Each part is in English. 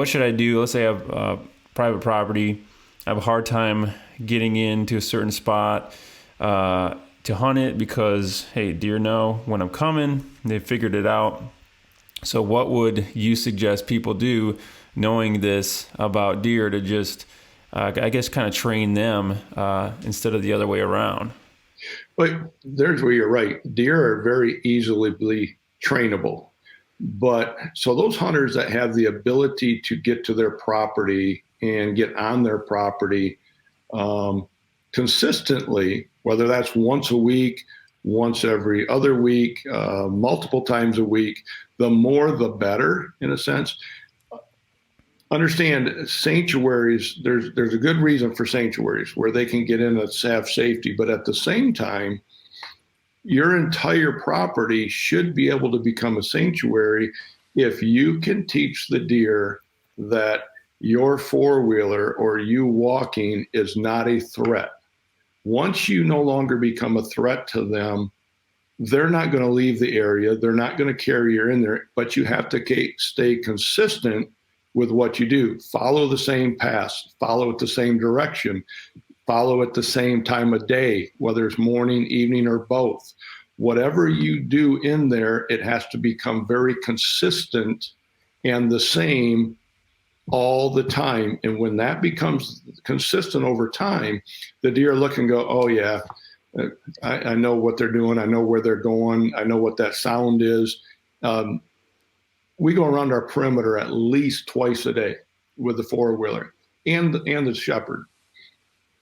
what should I do? Let's say I have private property. I have a hard time getting into a certain spot to hunt it because, hey, deer know when I'm coming. They figured it out. So what would you suggest people do knowing this about deer to just, I guess, kind of train them instead of the other way around? But there's where you're right. Deer are very easily trainable. But so those hunters that have the ability to get to their property and get on their property um, consistently, whether that's once a week, once every other week, multiple times a week, the more the better, in a sense. Understand sanctuaries, there's a good reason for sanctuaries where they can get in and have safety, but at the same time, your entire property should be able to become a sanctuary if you can teach the deer that your four-wheeler or you walking is not a threat. Once you no longer become a threat to them, they're not going to leave the area. They're not going to carry you in there, but you have to stay consistent with what you do. Follow the same path, follow it the same direction, follow it the same time of day, whether it's morning, evening, or both. Whatever you do in there, it has to become very consistent and the same all the time. And when that becomes consistent over time, the deer look and go, oh, yeah, I know what they're doing. I know where they're going. I know what that sound is. We go around our perimeter at least twice a day with the four-wheeler and the shepherd.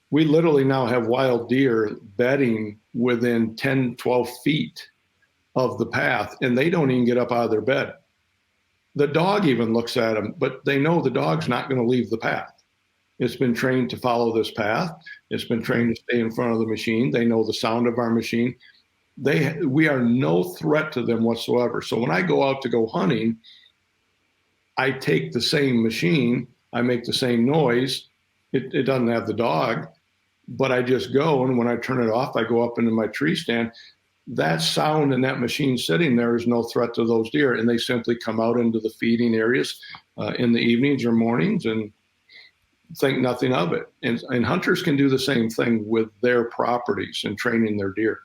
We literally now have wild deer bedding within 10, 12 feet of the path, and they don't even get up out of their bed. The dog even looks at them, but they know the dog's not going to leave the path. It's been trained to follow this path. It's been trained to stay in front of the machine. They know the sound of our machine. We are no threat to them whatsoever. So when I go out to go hunting, I take the same machine. I make the same noise. It doesn't have the dog, but I just go, and when I turn it off, I go up into my tree stand. That sound and that machine sitting there is no threat to those deer, and they simply come out into the feeding areas in the evenings or mornings and think nothing of it. And hunters can do the same thing with their properties and training their deer.